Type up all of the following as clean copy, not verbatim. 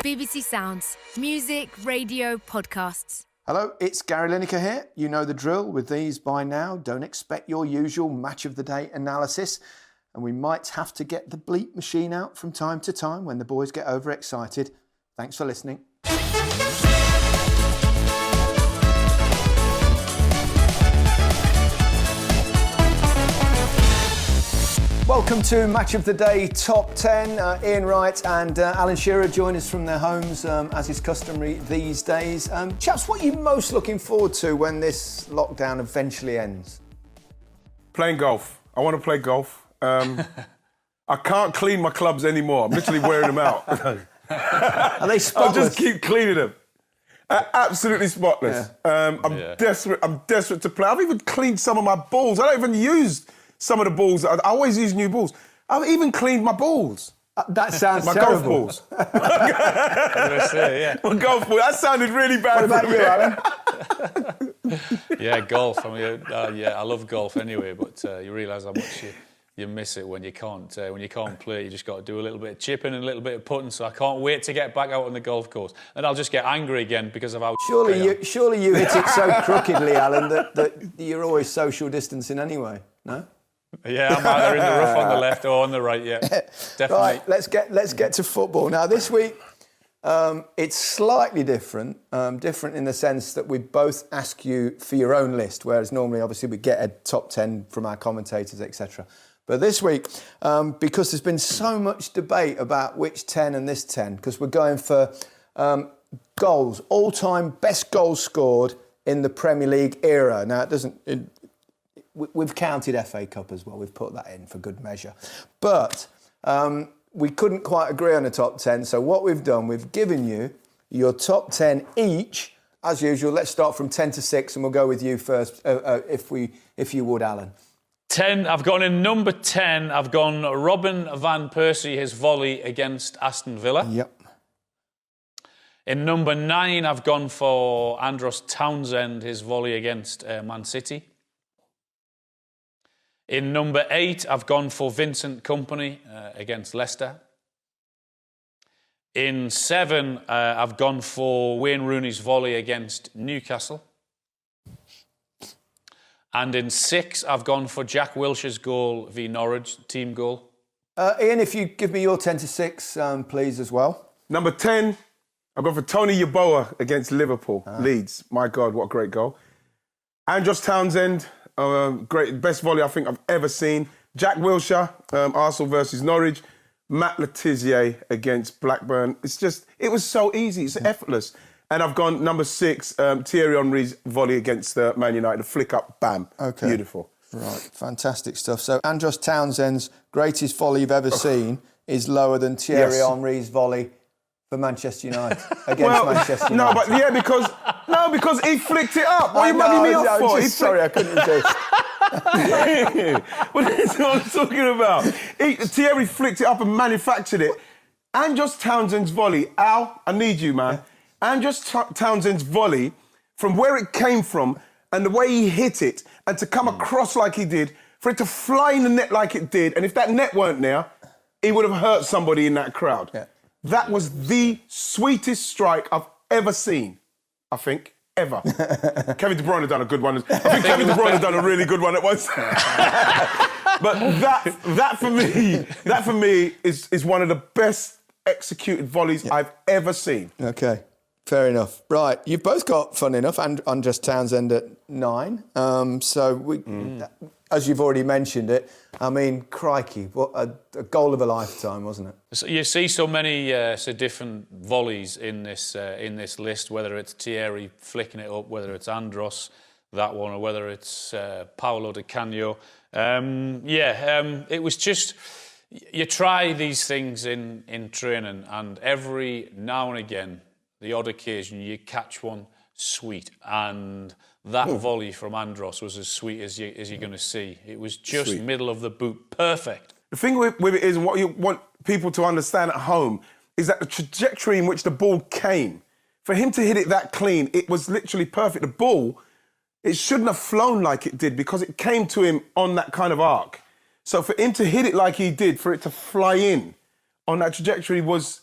BBC Sounds. Music, radio, podcasts. Hello, it's Gary Lineker here. You know the drill with these by now. Don't expect your usual match of the day analysis. And we might have to get the bleep machine out from time to time when the boys get overexcited. Thanks for listening. Welcome to Match of the Day Top 10. Ian Wright and Alan Shearer join us from their homes, as is customary these days. Chaps, what are you most looking forward to when this lockdown eventually ends? Playing golf. I want to play golf. I can't clean my clubs anymore. I'm literally wearing them out. Are they spotless? I'll just keep cleaning them. Absolutely spotless. Yeah. I'm desperate to play. I've even cleaned some of my balls. I don't even use some of the balls. I always use new balls. I've even cleaned my balls. That sounds my terrible. golf balls. My golf ball. That sounded really bad. What about you, Alan? Yeah, golf. I mean, I love golf anyway, but you realise how much you miss it when you can't play. You just got to do a little bit of chipping and a little bit of putting. So I can't wait to get back out on the golf course, and I'll just get angry again because of how. Surely you hit it so crookedly, Alan, that you're always social distancing anyway. No. Yeah, I'm either in the rough on the left or on the right. Yeah, definitely. Right, let's get to football now. This week, it's slightly different. Different in the sense that we both ask you for your own list, whereas normally, obviously, we get a top 10 from our commentators, etc. But this week, because there's been so much debate about which 10 and this 10, because we're going for goals, all-time best goals scored in the Premier League era. Now, we've counted FA Cup as well. We've put that in for good measure. But we couldn't quite agree on the top 10. So what we've done, we've given you your top 10 each. As usual, let's start from 10 to 6 and we'll go with you first, if you would, Alan. 10, I've gone in number 10. I've gone Robin van Persie, his volley against Aston Villa. Yep. In number 9, I've gone for Andros Townsend, his volley against Man City. In number 8, I've gone for Vincent Kompany against Leicester. In 7, I've gone for Wayne Rooney's volley against Newcastle. And in 6, I've gone for Jack Wilshere's goal v Norwich, team goal. Ian, if you give me your 10 to 6, please, as well. Number 10, I've gone for Tony Yeboah against Liverpool, Leeds. My God, what a great goal. Andros Townsend, great, best volley I think I've ever seen. Jack Wilshere, Arsenal versus Norwich. Matt Letizia against Blackburn. It was so easy. It's effortless. And I've gone number 6, Thierry Henry's volley against Man United. A flick up, bam. Okay. Beautiful. Right, fantastic stuff. So Andros Townsend's greatest volley you've ever seen is lower than Thierry Henry's volley for Manchester United against Manchester United. No, but yeah, because he flicked it up. What are you mugging me up for? Sorry, I couldn't resist. Well, that's what I'm talking about. Thierry flicked it up and manufactured it. Andros Townsend's volley, Al, I need you, man. Andros Townsend's volley, from where it came from and the way he hit it, and to come across like he did, for it to fly in the net like it did, and if that net weren't there, he would have hurt somebody in that crowd. Yeah. That was the sweetest strike I've ever seen, I think, ever. Kevin De Bruyne had done a good one. I think Kevin De Bruyne had done a really good one at once. But that for me is one of the best executed volleys I've ever seen. Okay, fair enough. Right, you've both got, fun enough, Andros Townsend at 9. As you've already mentioned it, I mean, crikey, what a goal of a lifetime, wasn't it? So you see so many different volleys in this list, whether it's Thierry flicking it up, whether it's Andros, that one, or whether it's Paolo Di Canio. It was just, you try these things in training, and every now and again, the odd occasion, you catch one sweet, and that volley from Andros was as sweet as you're going to see. It was just middle of the boot, perfect. The thing with it is, and what you want people to understand at home, is that the trajectory in which the ball came, for him to hit it that clean, it was literally perfect. The ball, it shouldn't have flown like it did because it came to him on that kind of arc. So for him to hit it like he did, for it to fly in on that trajectory was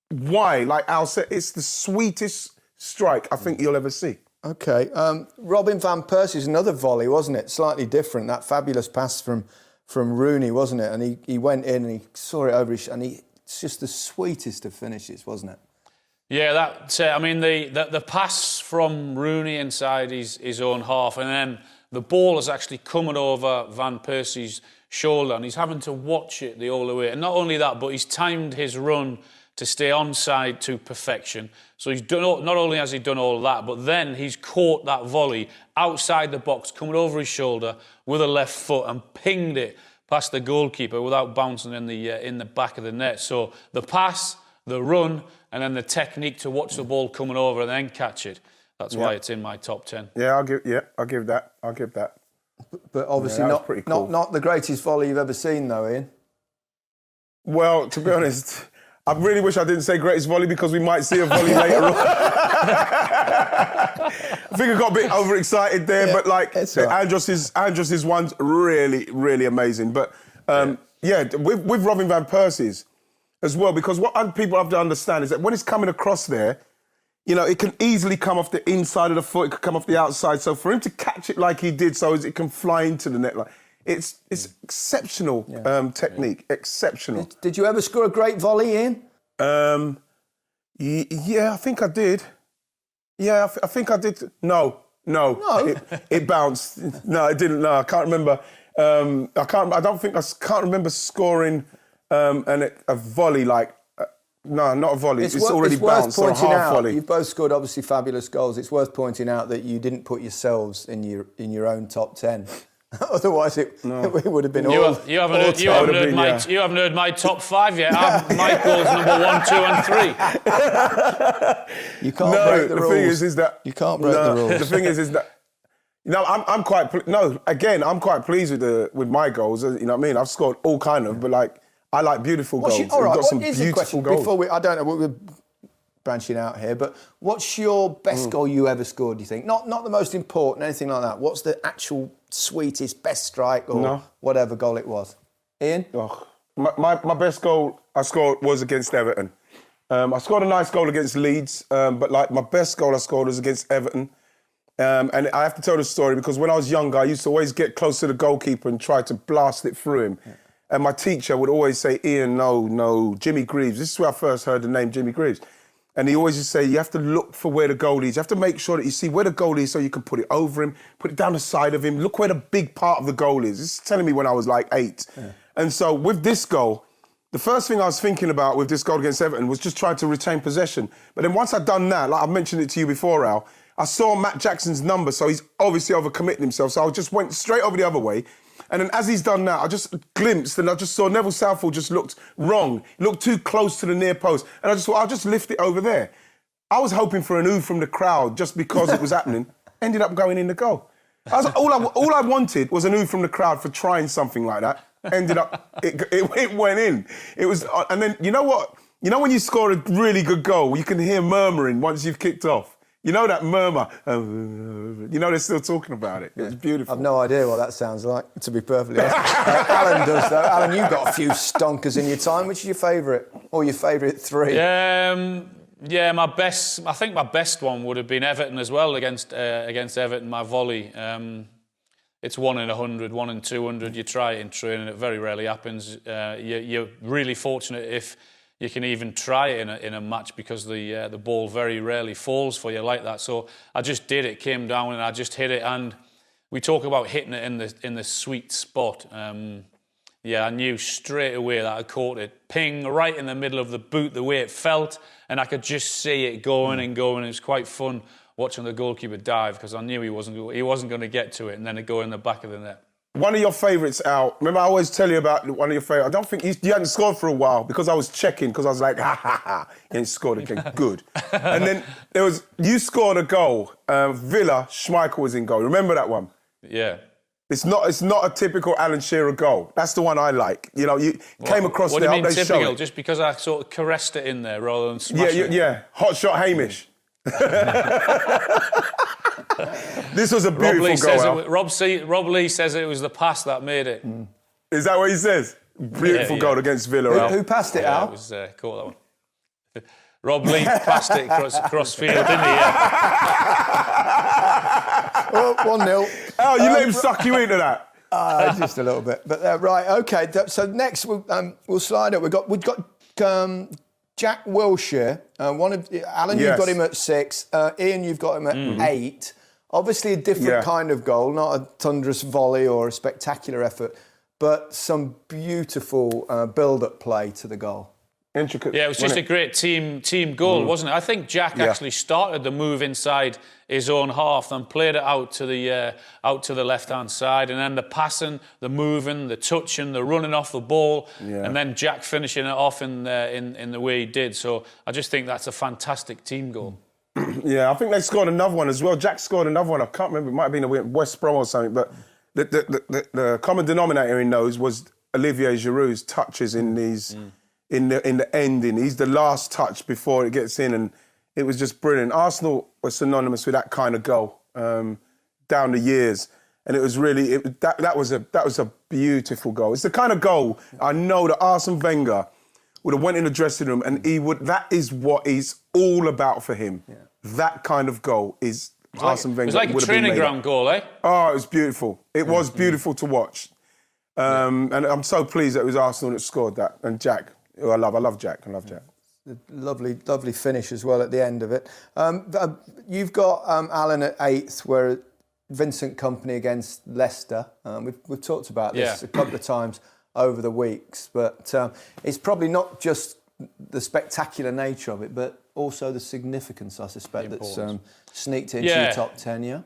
why, like Al said, it's the sweetest strike I think you'll ever see. Okay. Robin van Persie's another volley, wasn't it? Slightly different. That fabulous pass from Rooney, wasn't it? And he went in and he saw it over his... And it's just the sweetest of finishes, wasn't it? Yeah, the pass from Rooney inside his own half, and then the ball is actually coming over Van Persie's shoulder, and he's having to watch it the whole way. And not only that, but he's timed his run to stay onside to perfection. So he's done not only has he done all that, but then he's caught that volley outside the box, coming over his shoulder with a left foot and pinged it past the goalkeeper without bouncing in the back of the net. So the pass, the run, and then the technique to watch the ball coming over and then catch it. That's why it's in my top 10. Yeah, I'll give that. But obviously not the greatest volley you've ever seen, though, Ian. Well, to be honest, I really wish I didn't say greatest volley because we might see a volley later on. I think I got a bit overexcited there, but like Andros's one's really, really amazing. But with Robin van Persie's as well, because what people have to understand is that when it's coming across there, you know, it can easily come off the inside of the foot, it could come off the outside. So for him to catch it like he did, so as it can fly into the net, like it's exceptional technique, exceptional. Did you ever score a great volley, Ian? Yeah, I think I did. Yeah, I think I did. No. It bounced. No, it didn't. No, I can't remember. I can't remember scoring a volley like. No, not a volley. It's already bounced or a half volley. You've both scored obviously fabulous goals. It's worth pointing out that you didn't put yourselves in your own top 10. Otherwise, it would have been all. You haven't heard my top 5 yet. My goals number 1, 2, and 3. You can't break the rules. The thing is that you can't break the rules. The thing is that. I'm quite pleased with my goals. You know what I mean? I've scored all kind of, but like. I like beautiful goals. All right, got some here's a question. goals. Before I don't know, we're branching out here, but what's your best goal you ever scored, do you think? Not the most important, anything like that. What's the actual sweetest, best strike or whatever goal it was? Ian? Oh, my best goal I scored was against Everton. I scored a nice goal against Leeds, but like my best goal I scored was against Everton. And I have to tell the story because when I was younger, I used to always get close to the goalkeeper and try to blast it through him. Yeah. And my teacher would always say, Ian, no, Jimmy Greaves. This is where I first heard the name Jimmy Greaves. And he always used to say, you have to look for where the goal is. You have to make sure that you see where the goal is so you can put it over him, put it down the side of him, look where the big part of the goal is. This is telling me when I was like 8. Yeah. And so with this goal, the first thing I was thinking about with this goal against Everton was just trying to retain possession. But then once I'd done that, like I mentioned it to you before, Al, I saw Matt Jackson's number, so he's obviously overcommitting himself. So I just went straight over the other way. And then as he's done that, I just glimpsed and I just saw Neville Southall just looked wrong. He looked too close to the near post. And I just thought, I'll just lift it over there. I was hoping for an ooh from the crowd just because it was happening. Ended up going in the goal. All I wanted was an ooh from the crowd for trying something like that. Ended up, it went in. It was, and then, you know what? You know when you score a really good goal, you can hear murmuring once you've kicked off. You know that murmur? You know they're still talking about it. It's beautiful. I've no idea what that sounds like, to be perfectly honest. Alan does, though. Alan, you've got a few stonkers in your time. Which is your favourite? Or your favourite 3? Yeah, my best. I think my best one would have been Everton as well against Everton. My volley. It's 1 in 100, 1 in 200. You try it in training, it very rarely happens. You're really fortunate if you can even try it in a match because the ball very rarely falls for you like that. So I just did it, came down and I just hit it. And we talk about hitting it in the sweet spot. I knew straight away that I caught it, ping right in the middle of the boot, the way it felt, and I could just see it going and going. It was quite fun watching the goalkeeper dive because I knew he wasn't going to get to it, and then it go in the back of the net. One of your favourites, Al. Remember, I always tell you about one of your favourites. I don't think you hadn't scored for a while because I was checking because I was like, ha. You ain't scored again. Good. And then you scored a goal. Villa, Schmeichel was in goal. Remember that one? Yeah. It's not a typical Alan Shearer goal. That's the one I like. You know, you came across what there. What do you mean typical? Just because I sort of caressed it in there rather than smashing it? Yeah. Hot shot Hamish. This was a beautiful goal. Rob Lee says it was the pass that made it. Is that what he says? Beautiful goal against Villa. Who passed it, Al? It was caught that one. Rob Lee passed it across field, didn't he? Well, 1-0. Oh, you let him suck you into that? Just a little bit. But right, OK. So next we'll slide up. We've got Jack Wilshere. Alan, you've got him at 6. Ian, you've got him at 8. Obviously a different kind of goal, not a thunderous volley or a spectacular effort, but some beautiful build-up play to the goal. Intricate. Yeah, it was just a great team goal, wasn't it? I think Jack actually started the move inside his own half, then played it out to the left-hand side, and then the passing, the moving, the touching, the running off the ball, and then Jack finishing it off in the way he did. So I just think that's a fantastic team goal. Yeah, I think they scored another one as well. Jack scored another one. I can't remember. It might have been a West Brom or something. But the common denominator in those was Olivier Giroud's touches in these. In the ending, he's the last touch before it gets in, and it was just brilliant. Arsenal was synonymous with that kind of goal down the years, and it was really that was a beautiful goal. It's the kind of goal I know that Arsene Wenger would have went in the dressing room, and he would. That is what he's all about for him. Yeah. That kind of goal is Arsene Wenger. It was like a training ground goal, eh? Oh, it was beautiful. It was beautiful to watch, and I'm so pleased that it was Arsenal that scored that, and Jack. Who I love Jack. Lovely finish as well at the end of it. You've got Alan at 8th, where Vincent Kompany against Leicester. We've talked about this a couple of times over the weeks, but it's probably not just the spectacular nature of it, but also the significance, I suspect, that's sneaked into your top 10. Yeah.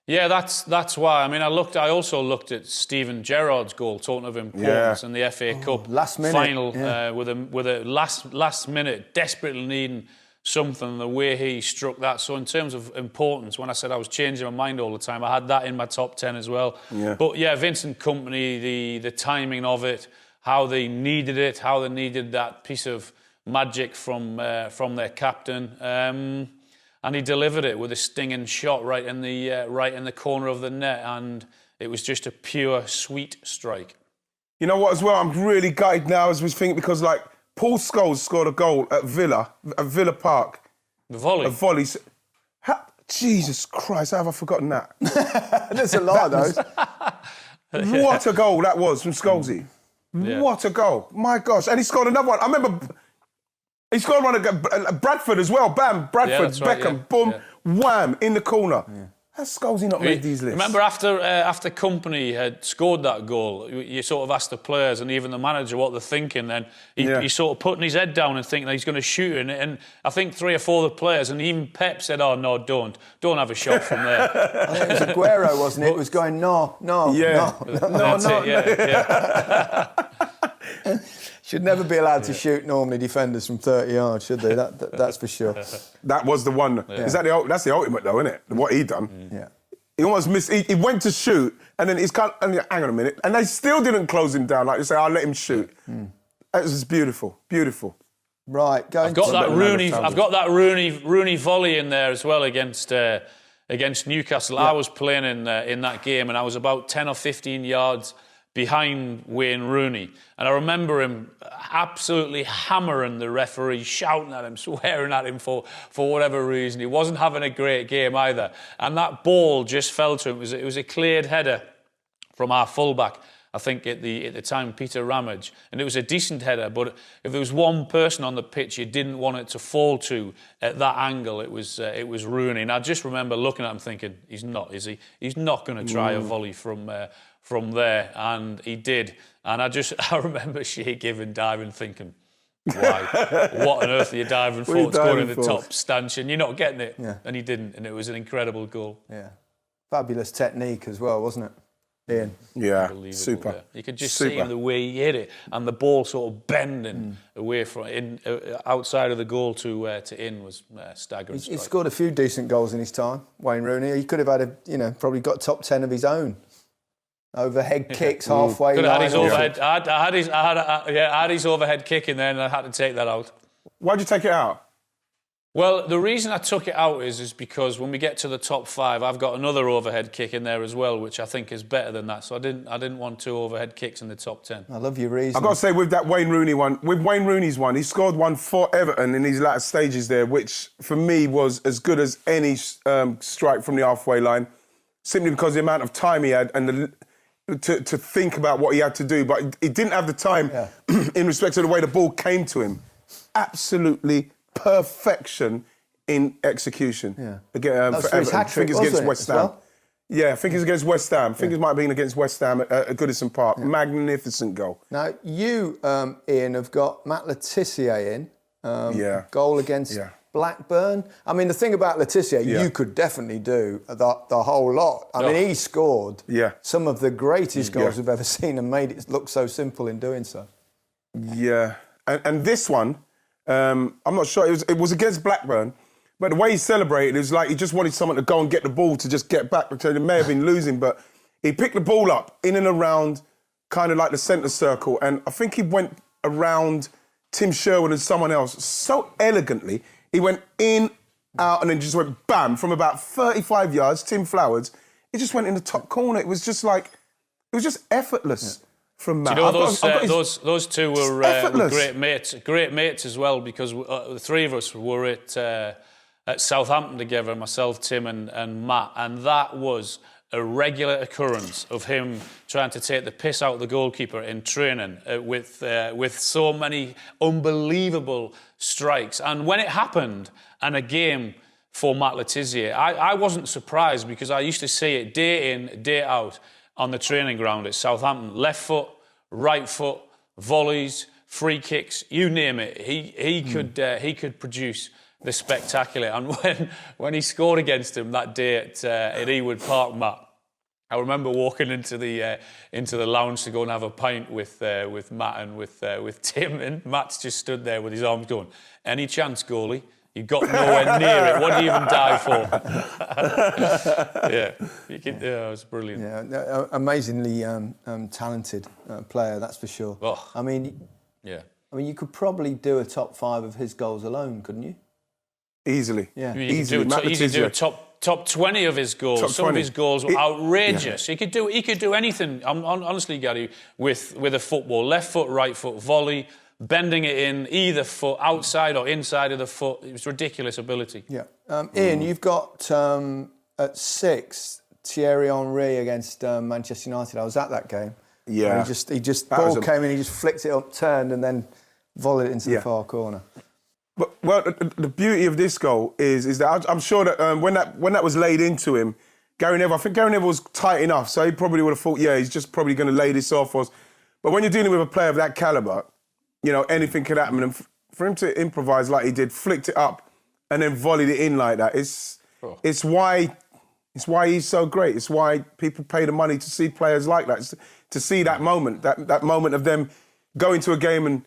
Yeah, that's why. I mean, I also looked at Steven Gerrard's goal, talking of importance in the FA Cup last minute, final with a last minute, desperately needing something. The way he struck that. So in terms of importance, when I said I was changing my mind all the time, I had that in my top 10 as well. Yeah. But yeah, Vincent Kompany, the timing of it, how they needed it, how they needed that piece of magic from their captain. And he delivered it with a stinging shot right in the corner of the net, and it was just a pure, sweet strike. You know what? As well, I'm really gutted now as we think because like Paul Scholes scored a goal at Villa Park. The volley. A volley. Jesus Christ! How have I forgotten that? There's a lot of those. What a goal that was from Scholesy. Yeah. What a goal! My gosh! And he scored another one. I remember. He scored one at Bradford as well. Bam, Bradford, Beckham, boom, wham, in the corner. Yeah. How's Scholesy not made these lists? Remember after Kompany had scored that goal, you sort of asked the players and even the manager what they're thinking. Then he's sort of putting his head down and thinking that he's going to shoot it. And I think 3 or 4 of the players, and even Pep said, "Oh no, don't have a shot from there." I think it was Aguero, wasn't it? It was going no. Should never be allowed to shoot normally defenders from 30 yards, should they? That's for sure. That was the one. Yeah. That's the ultimate, though, isn't it? What he done. Yeah. He almost missed. He went to shoot, and then he's kind of, hang on a minute, and they still didn't close him down. Like you say, I'll let him shoot. That was beautiful. Right, I've got that Rooney volley in there as well against Newcastle. I was playing in that game, and I was about 10 or 15 yards behind Wayne Rooney. And I remember him absolutely hammering the referee, shouting at him, swearing at him for whatever reason. He wasn't having a great game either. And that ball just fell to him. It was a cleared header from our fullback, I think at the time, Peter Ramage. And it was a decent header, but if there was one person on the pitch you didn't want it to fall to at that angle, it was Rooney. And I just remember looking at him thinking, he's not, is he? He's not going to try a volley from there, and he did. And I remember Shea giving diving, thinking, why? What on earth are you diving for? It's going in the top stanchion. You're not getting it. Yeah. And he didn't, and it was an incredible goal. Yeah. Fabulous technique as well, wasn't it, Ian? Yeah, super. Yeah. You could just see him the way he hit it, and the ball sort of bending away from outside of the goal to in was staggering. He scored a few decent goals in his time, Wayne Rooney. He could have had probably got top 10 of his own. Overhead kicks halfway line. I had his overhead kick in there, and I had to take that out. Why'd you take it out? Well, the reason I took it out is because when we get to the top 5, I've got another overhead kick in there as well, which I think is better than that. So I didn't want 2 overhead kicks in the top 10. I love your reason. I've got to say, with that Wayne Rooney's one, he scored one for Everton in these latter stages there, which for me was as good as any strike from the halfway line, simply because of the amount of time he had and to think about what he had to do. But he didn't have the time in respect to the way the ball came to him. Absolutely perfection in execution. Yeah. Again, that was for for his Everton. I hat-trick, think it's against wasn't it, West as Ham. well? Yeah, I think it's against West Ham. I think it might have been against West Ham at Goodison Park. Magnificent goal. Now, you, Ian, have got Matt Letizia in. Goal against Blackburn. I mean, the thing about Letizia, you could definitely do the whole lot. I mean, he scored some of the greatest goals we've ever seen and made it look so simple in doing so. Yeah. And this one, I'm not sure, it was against Blackburn, but the way he celebrated, it was like he just wanted someone to go and get the ball to just get back, because they may have been losing, but he picked the ball up in and around kind of like the centre circle, and I think he went around Tim Sherwood and someone else so elegantly. He went in, out, and then just went bam from about 35 yards, Tim Flowers. It just went in the top corner. It was just like, it was just effortless. From Matt. Do you know, those two were great mates as well, because the 3 of us were at Southampton together, myself, Tim and Matt, and that was a regular occurrence of him trying to take the piss out of the goalkeeper in training with so many unbelievable strikes. And when it happened, and a game for Matt Letizia, I wasn't surprised, because I used to see it day in, day out, on the training ground at Southampton. Left foot, right foot, volleys, free kicks, you name it. He could produce the spectacular. And when he scored against him that day at Ewood Park, Matt, I remember walking into the lounge to go and have a pint with Matt and with Tim, and Matt's just stood there with his arms going, "Any chance, goalie? You got nowhere near it. What do you even die for?" It was brilliant. Yeah, amazingly talented player, that's for sure. Oh, I mean, you could probably do a top 5 of his goals alone, couldn't you? Easily. Yeah, easily. You could do a top 20 of his goals. Some of his goals were outrageous. He could do anything. Honestly, Gary, with a football, left foot, right foot, volley, bending it in either foot, outside or inside of the foot. It was ridiculous ability. Yeah. Ian, you've got at 6 Thierry Henry against Manchester United. I was at that game. Yeah. And he just ball came in, he just flicked it up, turned, and then volleyed it into the far corner. But the beauty of this goal is that I'm sure that when that was laid into him, Gary Neville was tight enough, so he probably would have thought, he's just probably going to lay this off for us. But when you're dealing with a player of that calibre, anything could happen. And for him to improvise like he did, flicked it up, and then volleyed it in like that, it's why he's so great. It's why people pay the money to see players like that, to see that moment, that moment of them going to a game and,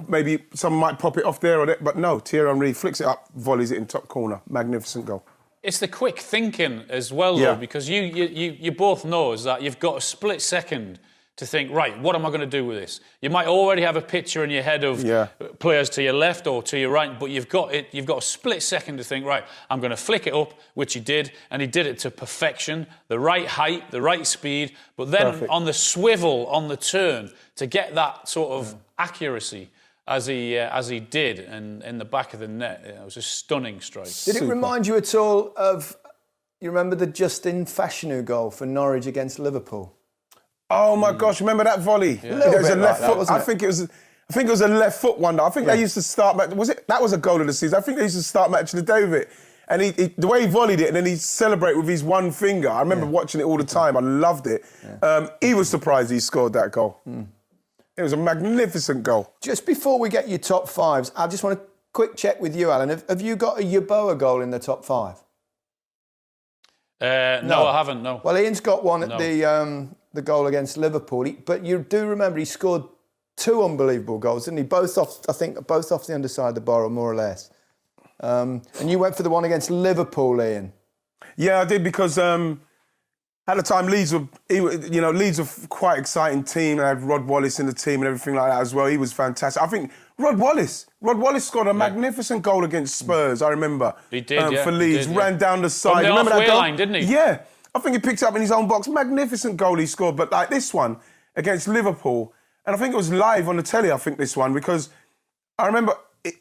maybe someone might pop it off there or there, but no, Thierry Henry flicks it up, volleys it in top corner. Magnificent goal. It's the quick thinking as well, though, because you both know is that you've got a split second to think, right, what am I going to do with this? You might already have a picture in your head of players to your left or to your right, but you've got a split second to think, right, I'm going to flick it up, which he did, and he did it to perfection, the right height, the right speed, but then on the swivel, on the turn, to get that sort of accuracy as he did in the back of the net. It was a stunning strike. Did it remind you at all of, you remember the Justin Fashanu goal for Norwich against Liverpool? Oh my gosh! Remember that volley? Yeah. It was a left foot. I think it was a left foot one. I think they used to start match. That was a goal of the season. I think they used to start match of the day with it. And the way he volleyed it, and then he celebrated with his one finger. I remember watching it all the time. I loved it. Yeah. He was surprised he scored that goal. It was a magnificent goal. Just before we get your top 5s, I just want a quick check with you, Alan. Have you got a Yeboah goal in the top 5? No, I haven't. No. Well, Ian's got one at the goal against Liverpool, but you do remember he scored 2 unbelievable goals, didn't he? Both off the underside of the bar, more or less. And you went for the one against Liverpool, Ian. Yeah, I did, because At the time, Leeds were quite exciting team. They had Rod Wallace in the team and everything like that as well. He was fantastic. I think Rod Wallace scored a magnificent goal against Spurs. I remember. He did, for Leeds, ran down the side. From the Remember that halfway goal? line, didn't he? Yeah, I think he picked it up in his own box. Magnificent goal he scored. But like this one against Liverpool, and I think it was live on the telly. I think this one because I remember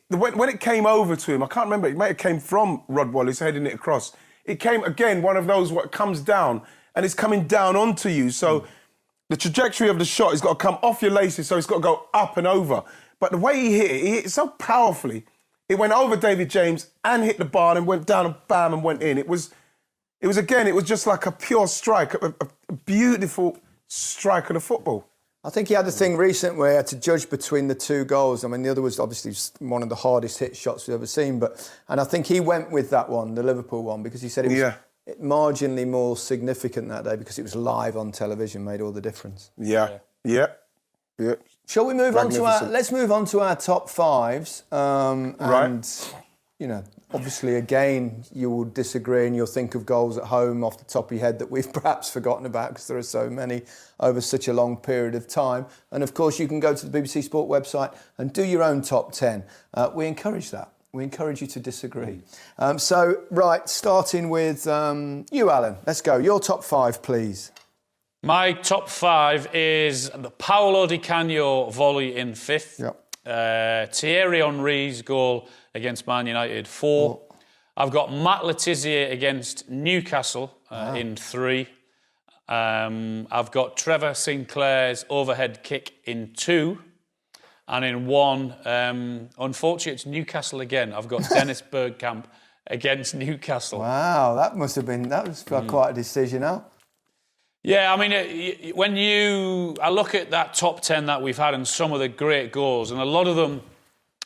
when it came over to him. I can't remember. It may have came from Rod Wallace heading it across. It came again one of those what comes down. And it's coming down onto you. So the trajectory of the shot has got to come off your laces, so it's got to go up and over. But the way he hit it so powerfully. It went over David James and hit the bar and went down and bam and went in. It was just like a pure strike, a beautiful strike of the football. I think he had a thing recent where he had to judge between the two goals. I mean, the other was obviously one of the hardest hit shots we've ever seen. And I think he went with that one, the Liverpool one, because he said it was... marginally more significant that day because it was live on television, made all the difference. Yeah. Shall we move on to let's move on to our top fives. Right. And, you know, obviously, again, you will disagree and you'll think of goals at home off the top of your head that we've perhaps forgotten about because there are so many over such a long period of time. And, of course, you can go to the BBC Sport website and do your own top 10. We encourage that. We encourage you to disagree. Starting with you, Alan. Let's go. Your top five, please. My top five is the Paolo Di Canio volley in fifth. Yep. Thierry Henry's goal against Man United, 4. I've got Matt Letizia against Newcastle in 3. I've got Trevor Sinclair's overhead kick in 2. And in 1, unfortunately, it's Newcastle again. I've got Dennis Bergkamp against Newcastle. Wow, that was quite a decision, huh? Yeah, I mean, I look at that top 10 that we've had and some of the great goals, and a lot of them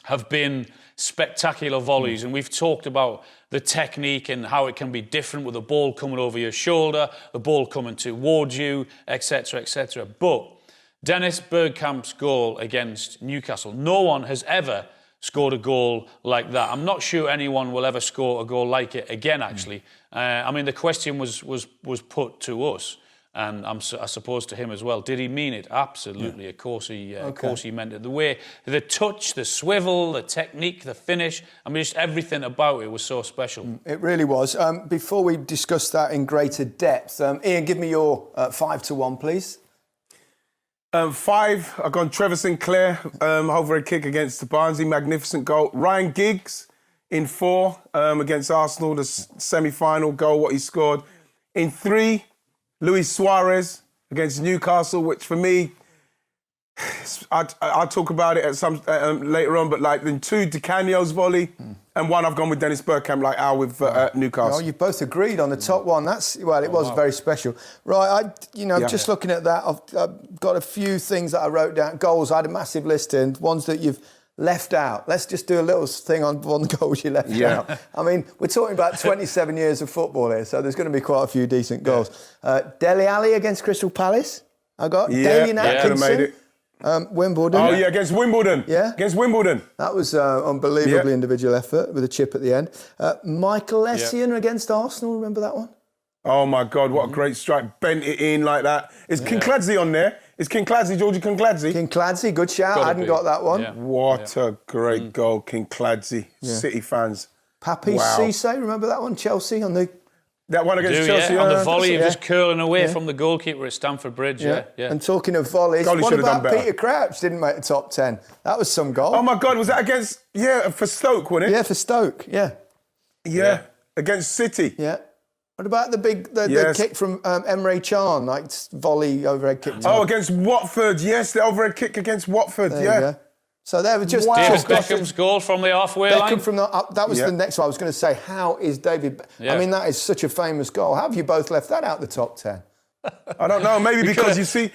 have been spectacular volleys, and we've talked about the technique and how it can be different with the ball coming over your shoulder, the ball coming towards you, etc., etc. But Dennis Bergkamp's goal against Newcastle, no one has ever scored a goal like that. I'm not sure anyone will ever score a goal like it again, actually. I mean, the question was put to us, and I suppose to him as well. Did he mean it? Absolutely. Yeah. Of course he meant it. The way, the touch, the swivel, the technique, the finish, I mean, just everything about it was so special. It really was. Before we discuss that in greater depth, Ian, give me your 5-1, please. 5, I've gone Trevor Sinclair, overhead kick against the Barnsley, magnificent goal. Ryan Giggs in 4 against Arsenal, the semi-final goal, what he scored. In 3, Luis Suarez against Newcastle, which for me, I'll talk about it at some later on, but like in 2, Di Canio's volley, and 1 I've gone with Dennis Bergkamp, like Al with Newcastle. Oh, you've both agreed on the top one. It was very special. Right, just looking at that, I've got a few things that I wrote down. Goals, I had a massive list, and ones that you've left out. Let's just do a little thing on the goals you left out. I mean, we're talking about 27 years of football here, so there's going to be quite a few decent goals. Dele Alli against Crystal Palace, I got. Damien Atkinson. Made it. Wimbledon. Oh, yeah, against Wimbledon. Yeah. Against Wimbledon. That was unbelievably individual effort with a chip at the end. Michael Essien against Arsenal, remember that one? Oh, my God, what a great strike. Bent it in like that. Is Kinkladze on there? Is Kinkladze, Georgie Kinkladze? Kinkladze, good shout. I hadn't got that one. Yeah. What a great goal, Kinkladze. City fans. Papi Cisse, remember that one? Chelsea on the... That one against Chelsea. On the volley of just curling away from the goalkeeper at Stamford Bridge. Yeah. And talking of volleys, what about Peter Crouch didn't make the top 10? That was some goal. Oh, my God, was that against... Yeah, for Stoke, wasn't it? Yeah, for Stoke, Yeah, against City. Yeah. What about the kick from Emre Can, like volley overhead kick? Oh, against Watford, yes, the overhead kick against Watford, there you go. So there was just... David Beckham's goal from the halfway line. That was the next one I was going to say. How is David... I mean, that is such a famous goal. How have you both left that out the top 10? I don't know. Maybe because you see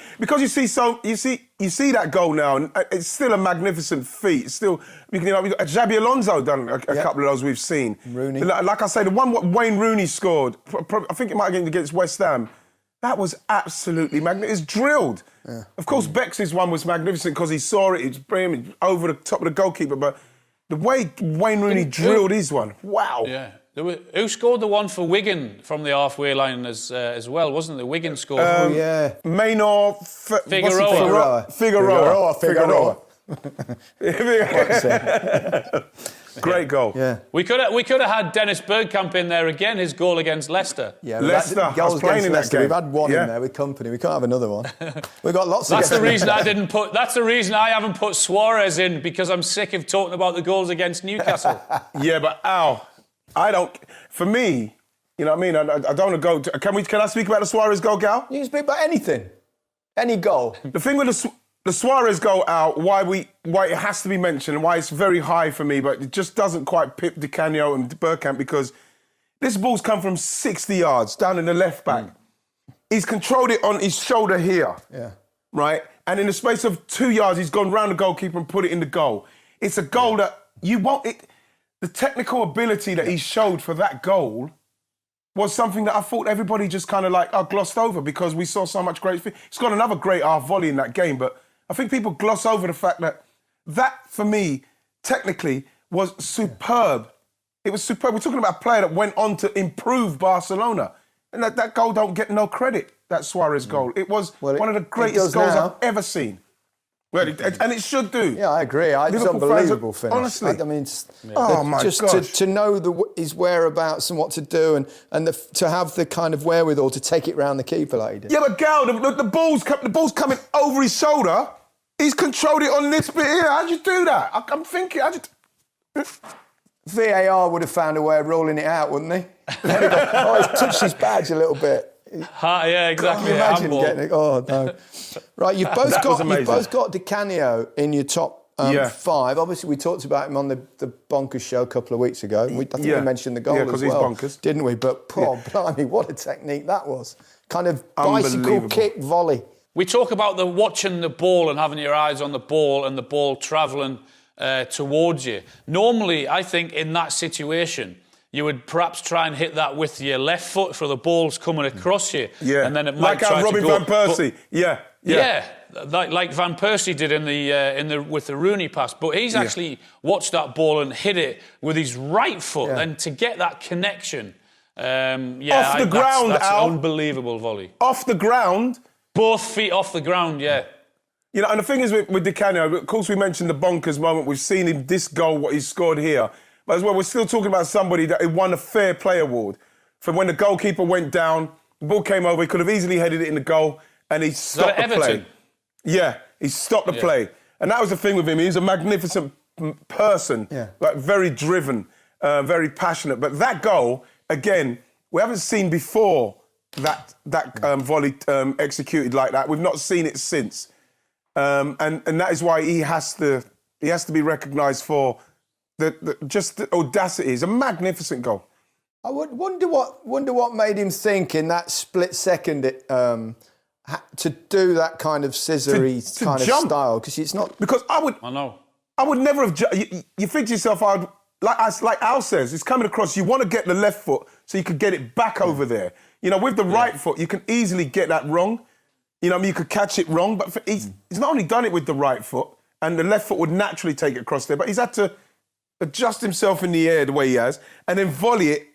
that goal now, and it's still a magnificent feat. It's still, Xabi Alonso done a couple of those we've seen. Rooney, like I say, the one what Wayne Rooney scored, I think it might have been against West Ham. That was absolutely magnificent. It's drilled. Yeah. Of course, Beck's one was magnificent because he saw it. It was brilliant over the top of the goalkeeper. But the way Wayne Rooney drilled his one, wow. Yeah. Who scored the one for Wigan from the halfway line as well? Wasn't it? Wigan scored. Yeah. Maynor Figueroa. Great goal. Yeah. We could have had Dennis Bergkamp in there again. His goal against Leicester. Yeah, Leicester. I was goals playing against in that Leicester. game. We've had one in there with company. We can't have another one. We've got lots. That's against the reason Leicester. I didn't put. That's the reason I haven't put Suarez in, because I'm sick of talking about the goals against Newcastle. Yeah, but I don't. For me, you know what I mean. I don't want to go. Can I speak about the Suarez goal, Gal? You can speak about anything, any goal. The thing with the Suarez goal out, why it has to be mentioned, and why it's very high for me, but it just doesn't quite pip Di Canio and Bergkamp, because this ball's come from 60 yards down in the left back. He's controlled it on his shoulder here. Yeah. Right? And in the space of 2 yards, he's gone round the goalkeeper and put it in the goal. It's a goal that you want it. The technical ability that he showed for that goal was something that I thought everybody just kind of glossed over, because we saw so much great. He's got another great half volley in that game, but I think people gloss over the fact that for me, technically, was superb. It was superb. We're talking about a player that went on to improve Barcelona. And that goal don't get no credit, that Suarez goal. It was one of the greatest goals I've ever seen. Well, and it should do. Yeah, I agree. It's unbelievable finish. Honestly. I mean, oh my gosh. To know his whereabouts and what to do, and to have the kind of wherewithal to take it round the keeper like he did. Yeah, but Gal, the ball's coming over his shoulder. He's controlled it on this bit here. How'd you do that? I'm thinking, VAR would have found a way of ruling it out, wouldn't he? He's touched his badge a little bit. Yeah, exactly. Can you imagine getting it? Oh no! Right, you've both got Di Canio in your top 5. Obviously, we talked about him on the Bonkers show a couple of weeks ago. I think we mentioned the goal as well, he's bonkers, didn't we? But blimey, what a technique that was! Kind of bicycle kick volley. We talk about watching the ball and having your eyes on the ball and the ball travelling towards you. Normally, I think in that situation, you would perhaps try and hit that with your left foot for the ball's coming across you. Yeah, and then it might like how Robin Van Persie. Like Van Persie did with the Rooney pass. But he's actually watched that ball and hit it with his right foot, and to get that connection. Off the ground, that's an unbelievable volley. Off the ground. Both feet off the ground, yeah. You know, and the thing is with Di Canio, of course we mentioned the bonkers moment. We've seen in this goal what he's scored here. But as well, we're still talking about somebody that won a Fair Play Award. For when the goalkeeper went down, the ball came over, he could have easily headed it in the goal, and he stopped the play. Yeah, he stopped the play. And that was the thing with him. He was a magnificent person, like very driven, very passionate. But that goal, again, we haven't seen before that volley executed like that. We've not seen it since. And that is why he has to be recognised for the audacity. It's a magnificent goal. I would wonder what made him think in that split second to do that kind of scissory kind of style, because it's not. Because I would never have. You think to yourself, like Al says, it's coming across. You want to get the left foot so you could get it back over there. You know, with the right foot, you can easily get that wrong. You know, you could catch it wrong. But he's not only done it with the right foot, and the left foot would naturally take it across there, but he's had to adjust himself in the air the way he has, and then volley it.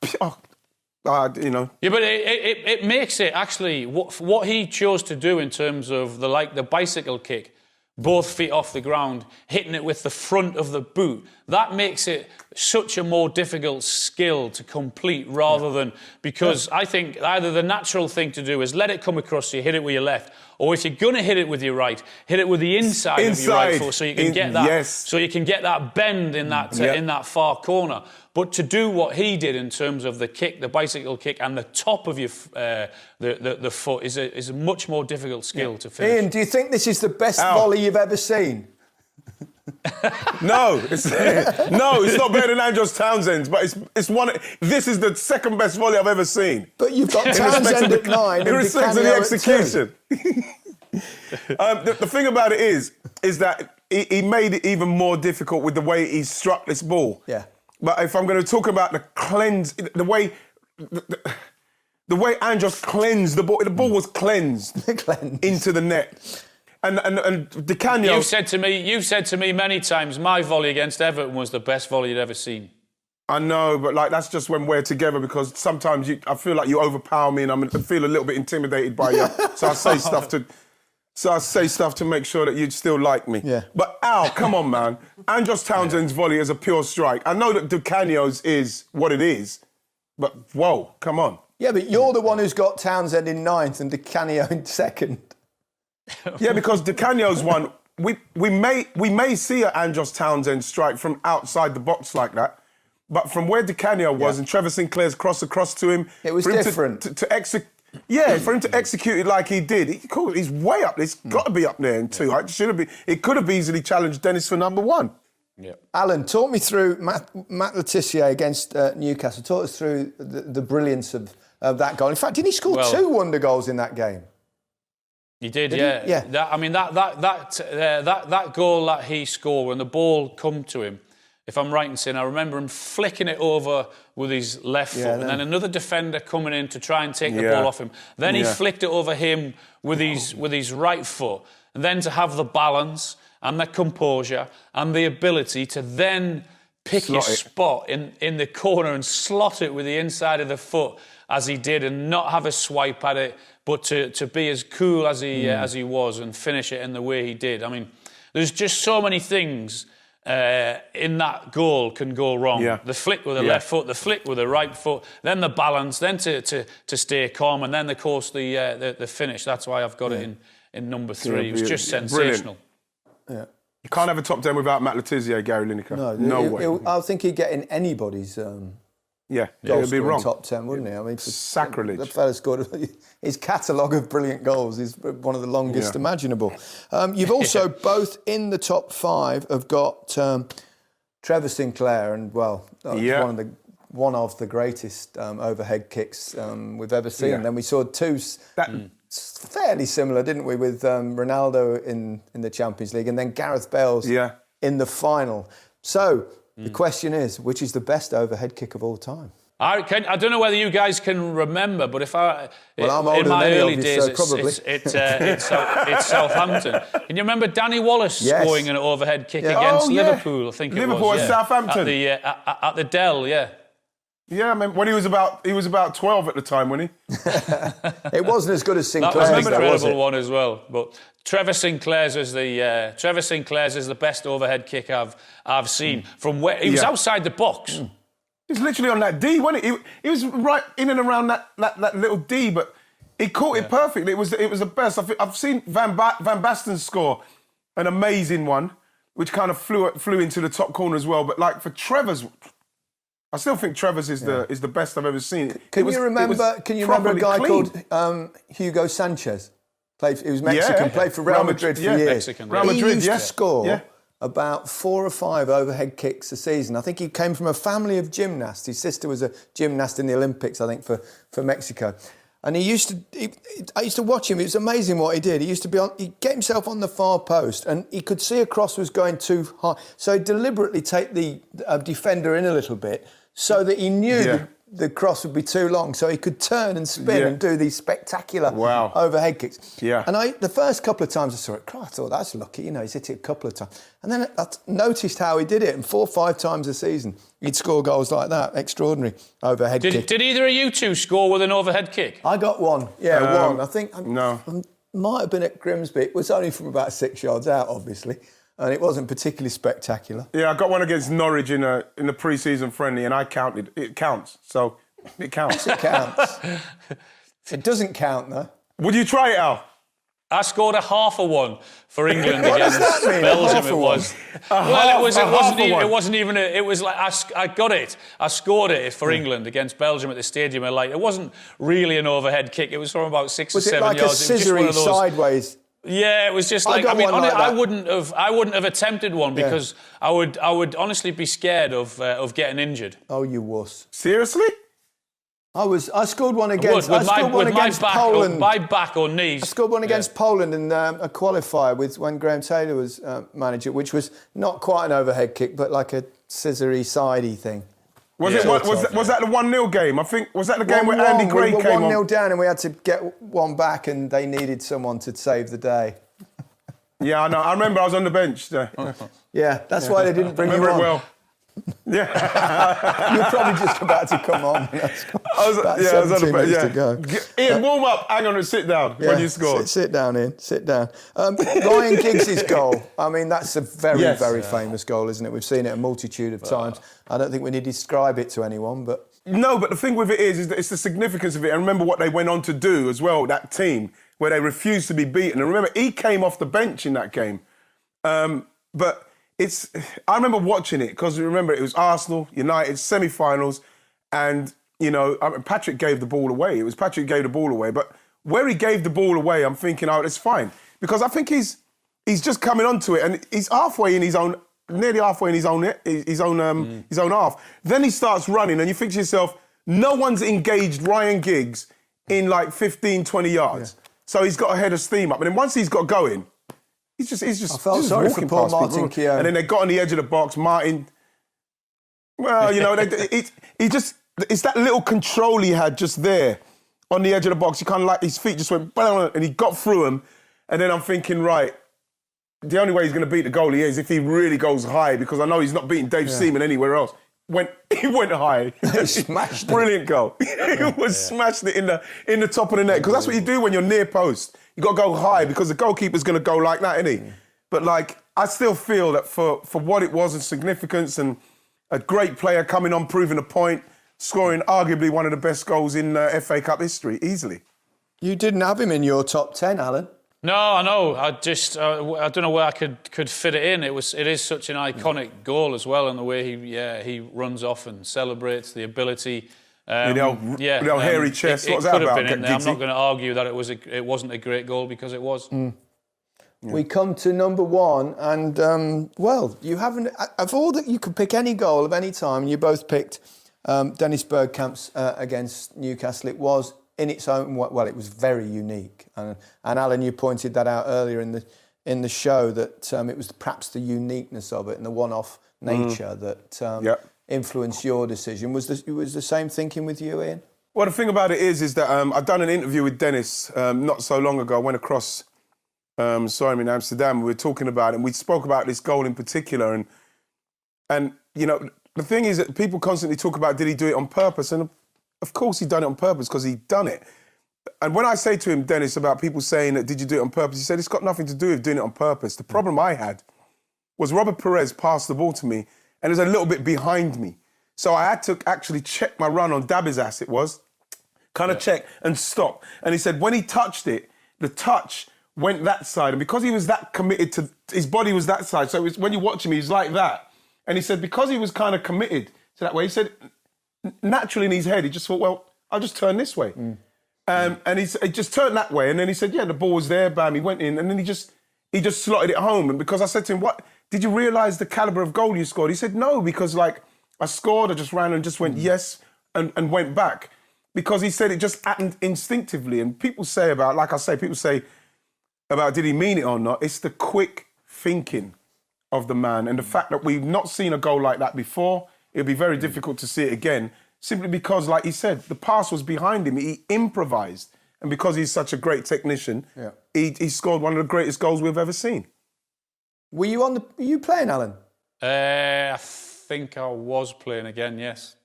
You know. Yeah, but it makes it actually what he chose to do in terms of the bicycle kick, both feet off the ground, hitting it with the front of the boot. That makes it such a more difficult skill to complete rather than, because I think either the natural thing to do is let it come across you, hit it with your left, or if you're going to hit it with your right, hit it with the inside of your right foot so you can get that so you can get that bend in that far corner. But to do what he did in terms of the kick, the bicycle kick, and the top of your the foot is a much more difficult skill to finish. Ian, do you think this is the best volley you've ever seen? No, it's not better than Andros Townsend's, but it's one. This is the second best volley I've ever seen. But you've got Townsend at 9. In respect to the execution. The thing about it is that he made it even more difficult with the way he struck this ball. Yeah. But if I'm going to talk about the cleanse, the way Andros cleansed the ball was cleansed into the net. And Di Canio... You've said to me many times, my volley against Everton was the best volley you'd ever seen. I know, but like that's just when we're together because sometimes I feel like you overpower me and I feel a little bit intimidated by you. So I say stuff to make sure that you'd still like me. Yeah. But Al, come on, man. Andros Townsend's volley is a pure strike. I know that Di Canio's is what it is, but whoa, come on. Yeah, but you're the one who's got Townsend in 9th and Di Canio in 2nd. Yeah, because Di Canio's one, we may see an Andros Townsend strike from outside the box like that. But from where Di Canio was and Trevor Sinclair's cross across to him... It was different. For him to execute it like he did, he's way up. It's got to be up there in 2. It could have easily challenged Dennis for number 1. Yeah. Alan, talk me through Matt Le Tissier against Newcastle. Talk us through the brilliance of that goal. In fact, didn't he score 2 wonder goals in that game? He did, yeah. Yeah. That goal that he scored when the ball come to him, if I'm right in saying, I remember him flicking it over with his left foot, and then another defender coming in to try and take the ball off him. Then he flicked it over him with his right foot, and then to have the balance and the composure and the ability to then pick his spot in the corner and slot it with the inside of the foot as he did, and not have a swipe at it, but to be as cool as he was and finish it in the way he did. I mean, there's just so many things in that goal can go wrong. Yeah. The flick with the left foot, the flick with the right foot, then the balance, then to stay calm, and then, of course, the finish. That's why I've got it in number 3. It was just sensational. Yeah. You can't have a top 10 without Matt Le Tissier, Gary Lineker. No way. I think he'd get in anybody's it'd be wrong. Top 10, wouldn't he? I mean, sacrilege. The fella scored his catalogue of brilliant goals is one of the longest imaginable. You've also both in the top 5 have got Trevor Sinclair, and one of the greatest overhead kicks we've ever seen. And then we saw 2 fairly similar, didn't we, with Ronaldo in the Champions League, and then Gareth Bale's in the final. So the question is, which is the best overhead kick of all time? I don't know whether you guys can remember, but I'm older in my than early you, days, so probably. it's Southampton. Can you remember Danny Wallace scoring an overhead kick against Liverpool? I think Liverpool it was. at Southampton at the Dell, Yeah, I mean, when he was about 12 at the time, wasn't he? It wasn't as good as Sinclair's. That was an incredible one as well. But Trevor Sinclair's is the best overhead kick I've seen from where he was outside the box. He was literally on that D, wasn't he? He was right in and around that little D, but he caught it perfectly. It was the best. I've seen Van Basten score an amazing one, which kind of flew into the top corner as well. But like for Trevor's, I still think Trevor's is the best I've ever seen. Can you remember a guy called Hugo Sanchez? He was Mexican, played for Real Madrid for years. Real Madrid, he used to score about 4 or 5 overhead kicks a season. I think he came from a family of gymnasts. His sister was a gymnast in the Olympics, I think, for Mexico. And I used to watch him. It was amazing what he did. He'd get himself on the far post, and he could see a cross was going too high. So he'd deliberately take the defender in a little bit so that he knew the cross would be too long, so he could turn and spin and do these spectacular overhead kicks. Yeah. And the first couple of times I saw it, I thought, that's lucky, he's hit it a couple of times. And then I noticed how he did it, and 4 or 5 times a season he'd score goals like that. Extraordinary overhead kick. Did either of you two score with an overhead kick? I got one. One. I think I might have been at Grimsby. It was only from about 6 yards out, obviously. And it wasn't particularly spectacular. Yeah, I got one against Norwich in the pre-season friendly, and I counted. It counts, so it counts. It counts. It doesn't count, though. Would you try it, Al? I scored a half a one for England against Belgium. It was. It wasn't even. It was like I got it. I scored it for England against Belgium at the stadium. And it wasn't really an overhead kick. It was from about 6 or 7 yards. Was it like a scissory sideways? Yeah, it was just like I wouldn't have attempted one because I would honestly be scared of getting injured. Oh, you wuss! Seriously? I scored one against Poland. My back or knees. I scored one against Poland in a qualifier when Graham Taylor was manager, which was not quite an overhead kick, but like a scissory sidey thing. Was that the 1-0 game? I think, was that the game where Andy Gray came on? 1-0 down and we had to get one back and they needed someone to save the day. Yeah, I know. I remember I was on the bench there. Yeah, that's why they didn't bring you on. Remember it well. Yeah. You're probably just about to come on. I was on minutes the to go. Ian, warm up. Hang on and sit down when you score. Sit down, Ian. Sit down. Ryan Giggs' goal. I mean, that's a very famous goal, isn't it? We've seen it a multitude of times. I don't think we need to describe it to anyone, but... No, but the thing with it is that it's the significance of it. And remember what they went on to do as well, that team, where they refused to be beaten. And remember, he came off the bench in that game. But I remember watching it, because remember, it was Arsenal, United, semi-finals, and, Patrick gave the ball away. It was Patrick gave the ball away. But where he gave the ball away, I'm thinking, it's fine. Because I think he's just coming onto it, and he's nearly halfway in his own half. Then he starts running, and you think to yourself, no one's engaged Ryan Giggs in like 15, 20 yards. Yeah. So he's got a head of steam up. And then once he's got going, he's just I felt sorry for poor Martin Keown. And then they got on the edge of the box. Martin, well, it's that little control he had just there on the edge of the box. He kind of like, his feet just went, and he got through him. And then I'm thinking, right, the only way he's going to beat the goalie is if he really goes high, because I know he's not beating Dave Seaman anywhere else. He went high. He smashed it. Brilliant goal. He smashed it in the top of the net, because that's what you do when you're near post. You got to go high, because the goalkeeper's going to go like that, isn't he? But I still feel that for what it was and significance, and a great player coming on, proving a point, scoring arguably one of the best goals in FA Cup history, easily. You didn't have him in your top 10, Alan. No, I know. I just I don't know where I could fit it in. It is such an iconic goal as well, and the way he runs off and celebrates the ability. Hairy chest. What was that about? Could have been in there. I'm not going to argue that it wasn't a great goal, because it was. Yeah. We come to number one, and you haven't. Of all that, you could pick any goal of any time, and you both picked Dennis Bergkamp's against Newcastle. It was in its own it was very unique, and Alan, you pointed that out earlier in the show, that it was perhaps the uniqueness of it and the one-off nature that influenced your decision. Was the same thinking with you, Ian? Well, the thing about it is that I've done an interview with Dennis not so long ago. I went across, in Amsterdam. We were talking about it, and we spoke about this goal in particular, and the thing is that people constantly talk about, did he do it on purpose? And of course he done it on purpose, because he done it. And when I say to him, Dennis, about people saying that, did you do it on purpose? He said, it's got nothing to do with doing it on purpose. The problem I had was Robert Perez passed the ball to me, and it was a little bit behind me. So I had to actually check my run on Dabizas, it was, check and stop. And he said, when he touched it, the touch went that side. And because he was that committed to, his body was that side. So when you watch him, he's like that. And he said, because he was kind of committed to that way, he said, naturally in his head, he just thought, well, I'll just turn this way. And he just turned that way. And then he said, the ball was there, bam, he went in. And then he just slotted it home. And because I said to him, what, did you realise the calibre of goal you scored? He said, no, because I scored, I just ran and just went yes and went back. Because he said it just happened instinctively. And people say about, people say about did he mean it or not, it's the quick thinking of the man. And the fact that we've not seen a goal like that before, it'll be very difficult to see it again, simply because, like he said, the pass was behind him. He improvised. And because he's such a great technician, he scored one of the greatest goals we've ever seen. Were you playing, Alan? I think I was playing again, yes.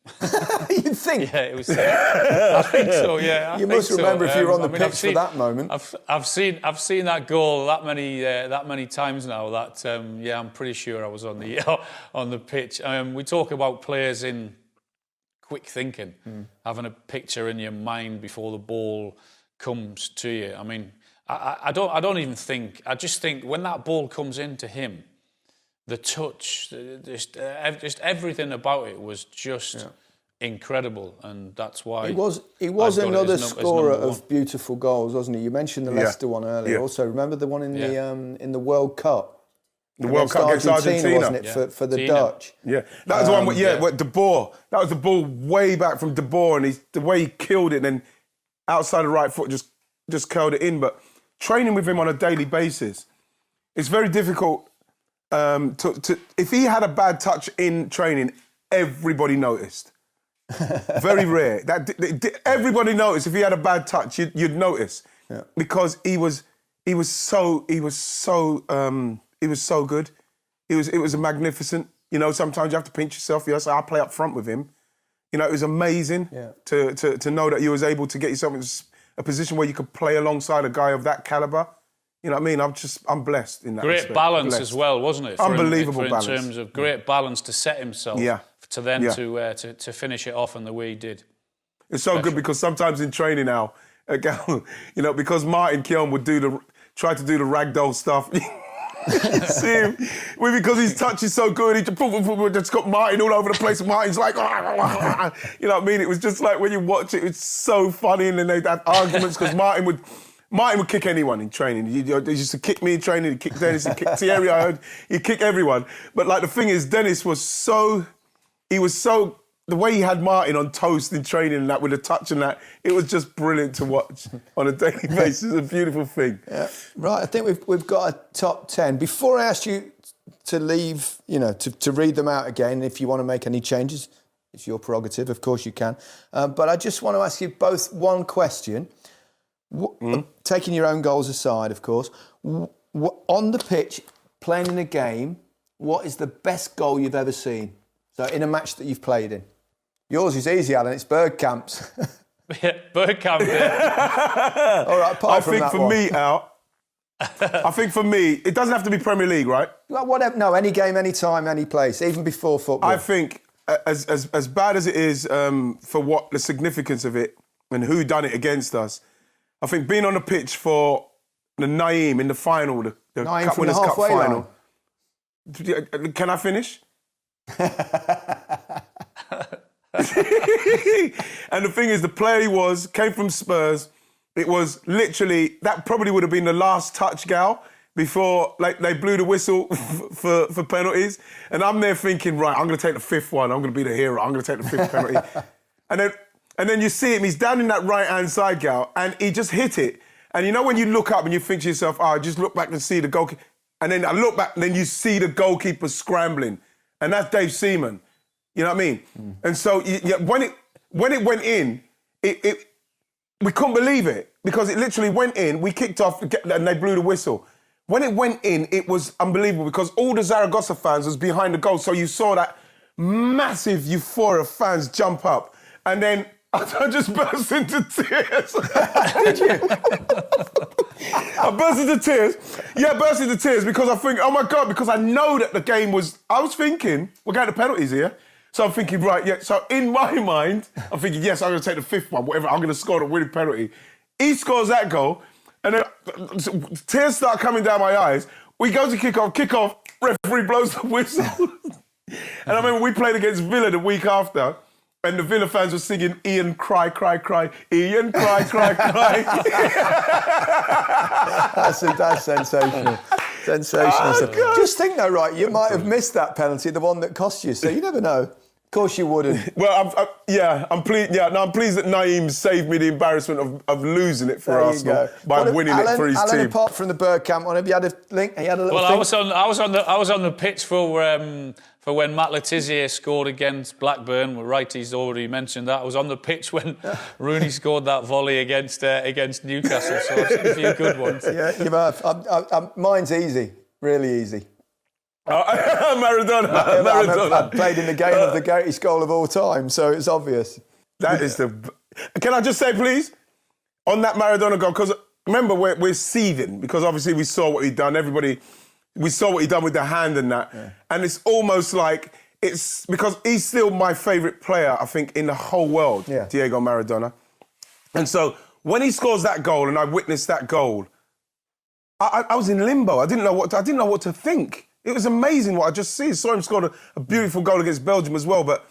You think? Yeah, it was. I think so. Yeah. You must remember if you were on the pitch for that moment. I've seen that goal that many times now. That I'm pretty sure I was on the pitch. We talk about players in quick thinking, having a picture in your mind before the ball comes to you. I mean, I don't even think. I just think when that ball comes into him, the touch, just everything about it was just incredible, and that's why he was another scorer of beautiful goals, wasn't he? You mentioned the Leicester one earlier. Also, remember the one in the World Cup. The World Cup against Argentina, wasn't it, for the Dutch? Yeah, that was the one. With De Boer. That was the ball way back from De Boer, and the way he killed it, and then outside the right foot just curled it in. But training with him on a daily basis, it's very difficult. If he had a bad touch in training, everybody noticed. Very rare. Everybody noticed if he had a bad touch, you'd notice, because he was so good. It was magnificent. You know, sometimes you have to pinch yourself. Yes, I play up front with him. You know, it was amazing to know that you was able to get yourself in a position where you could play alongside a guy of that caliber. You know what I mean? I'm blessed in that Great respect. balance as well, wasn't it? Unbelievable balance. In terms of great balance to set himself. To then to finish it off in the way he did. It's so good because sometimes in training now, you know, because Martin Keown would try to do the ragdoll stuff. See him, because his touch is so good, he just got Martin all over the place. And Martin's like, you know what I mean? It was just like when you watch it, it's so funny, and then they'd have arguments because Martin would kick anyone in training. He used to kick me in training, he'd kick Dennis, he'd kick Thierry, I heard, he'd kick everyone. But like the thing is, Dennis was so, the way he had Martin on toast in training and that with a touch and that, it was just brilliant to watch on a daily basis. It's a beautiful thing. Yeah. Right, I think we've got a top 10. Before I ask you to leave, you know, to read them out again, if you want to make any changes, it's your prerogative, of course you can. But I just want to ask you both one question. Taking your own goals aside, of course, on the pitch, playing in a game, what is the best goal you've ever seen? So in a match that you've played in. Yours is easy, Alan. It's Bergkamp's. Yeah, Bergkamp. Yeah. All right. I think for me, Al, I think for me, it doesn't have to be Premier League, right? Well, whatever. No, any game, any time, any place, even before football. I think as bad as it is for what the significance of it and who done it against us, I think being on the pitch for the Naeem in the final, the Naeem Cup from the Winners' Cup halfway final. line. Can I finish? And the thing is, the player he came from Spurs. It was literally, that probably would have been the last touch, Gal, before like they blew the whistle for penalties. And I'm there thinking, right, I'm going to take the fifth one. I'm going to be the hero. I'm going to take the fifth penalty. And then you see him, he's down in that right-hand side, Gal, and he just hit it. And you know when you look up and you think to yourself, I just look back and see the goalkeeper. And then I look back and then you see the goalkeeper scrambling. And that's Dave Seaman. You know what I mean? And so when it went in, we couldn't believe it because it literally went in. We kicked off and they blew the whistle. When it went in, it was unbelievable because all the Zaragoza fans was behind the goal. So you saw that massive euphoria of fans jump up. And then I just burst into tears. Did you? I burst into tears. Yeah, burst into tears because I think, oh my God, because I know that the game was, I was thinking, we're going to penalties here. So I'm thinking, right, yeah. So in my mind, I'm thinking, yes, I'm going to take the fifth one, whatever. I'm going to score the winning penalty. He scores that goal, and then tears start coming down my eyes. We go to kick off, referee blows the whistle. And I remember we played against Villa the week after, and the Villa fans were singing, Ian, cry, cry, cry. Ian, cry, cry, cry. That's sensational. Sensational. Oh, just think though, right, you might have missed that penalty, the one that cost you, so you never know. Of course you wouldn't. Well, I'm pleased that Naeem saved me the embarrassment of losing it for Arsenal by winning it for his team. Alan, apart from the Bergkamp one, have you had a link? You had a little well, thing? I was on the pitch for when Matt Letizia scored against Blackburn. Right, he's already mentioned that. I was on the pitch when Rooney scored that volley against Newcastle. So I've seen a few good ones. Yeah, you have. Mine's easy, really easy. Maradona. I played in the game of the greatest goal of all time, so it's obvious. That is the... Can I just say, please, on that Maradona goal, because remember, we're seething, because obviously we saw what he'd done. We saw what he'd done with the hand and that. Yeah. And it's almost like, it's because he's still my favourite player, I think, in the whole world, Diego Maradona. And so when he scores that goal and I witnessed that goal, I was in limbo. I didn't know what to think. It was amazing what I just see. Saw him score a beautiful goal against Belgium as well. But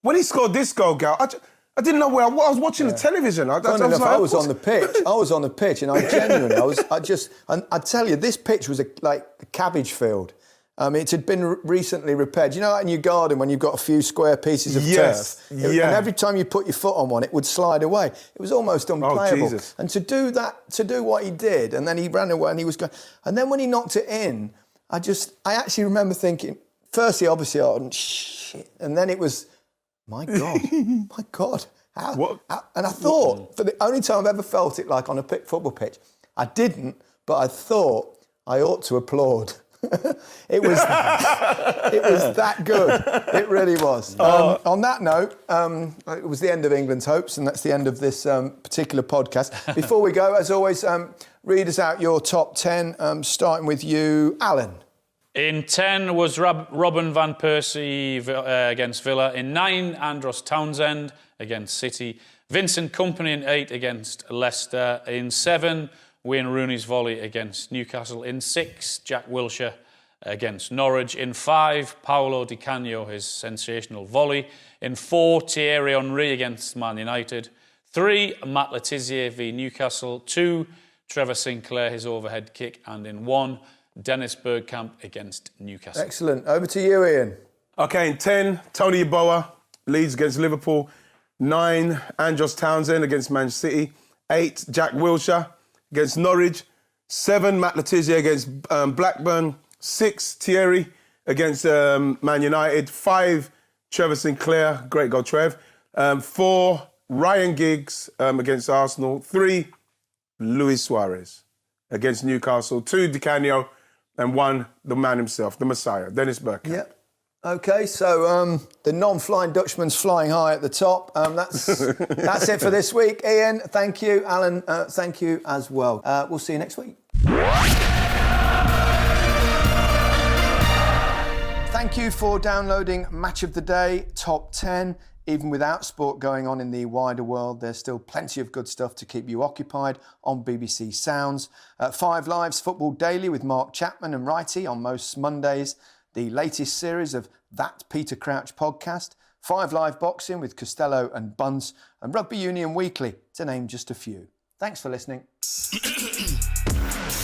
when he scored this goal, Gal, I didn't know where I was. I was watching the television. I was on the pitch. I was on the pitch, and I tell you, this pitch was like a cabbage field. It had been recently repaired. You know, like in your garden when you've got a few square pieces of turf, and every time you put your foot on one, it would slide away. It was almost unplayable. Oh, Jesus. And to do what he did, and then he ran away, and he was going. And then when he knocked it in, I actually remember thinking, firstly, obviously, shit, and then it was, my God, how? And I thought, for the only time I've ever felt it like on a football pitch, I didn't, but I thought I ought to applaud. It was that good. It really was. On that note, it was the end of England's hopes, and that's the end of this particular podcast. Before we go, as always, read us out your top 10, starting with you, Alan. In 10 was Robin van Persie against Villa. In 9, Andros Townsend against City. Vincent Kompany in 8 against Leicester. In 7, Wayne Rooney's volley against Newcastle. In 6, Jack Wilshere against Norwich. In 5, Paolo Di Canio, his sensational volley. In 4, Thierry Henry against Man United. 3, Matt Le Tissier v Newcastle. 2, Trevor Sinclair, his overhead kick. And in 1, Dennis Bergkamp against Newcastle. Excellent. Over to you, Ian. Okay, in 10, Tony Yeboah, Leeds against Liverpool. 9, Andros Townsend against Man City. 8, Jack Wilshere against Norwich. 7, Matt Le Tissier against Blackburn. 6, Thierry against Man United. 5, Trevor Sinclair, great goal, Trev. 4, Ryan Giggs against Arsenal. 3, Luis Suarez against Newcastle. 2, Di Canio. And 1, the man himself, the Messiah, Dennis Bergkamp. Yep. OK, so the non-flying Dutchman's flying high at the top. That's it for this week. Ian, thank you. Alan, thank you as well. We'll see you next week. Thank you for downloading Match of the Day Top 10. Even without sport going on in the wider world, there's still plenty of good stuff to keep you occupied on BBC Sounds. 5 Live's Football Daily with Mark Chapman and Wrighty on most Mondays. The latest series of That Peter Crouch podcast. 5 Live Boxing with Costello and Bunce. And Rugby Union Weekly, to name just a few. Thanks for listening.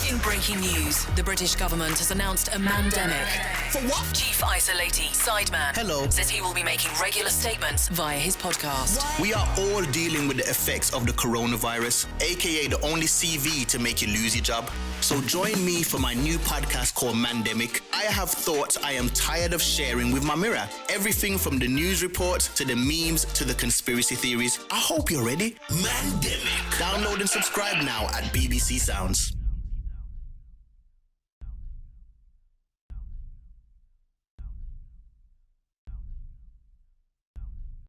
In breaking news, the British government has announced a mandemic. For what? Chief Isolatee, Sideman, Hello. says he will be making regular statements via his podcast. We are all dealing with the effects of the coronavirus, aka the only CV to make you lose your job. So join me for my new podcast called Mandemic. I have thoughts I am tired of sharing with my mirror. Everything from the news reports to the memes to the conspiracy theories. I hope you're ready. Mandemic. Download and subscribe now at BBC Sounds.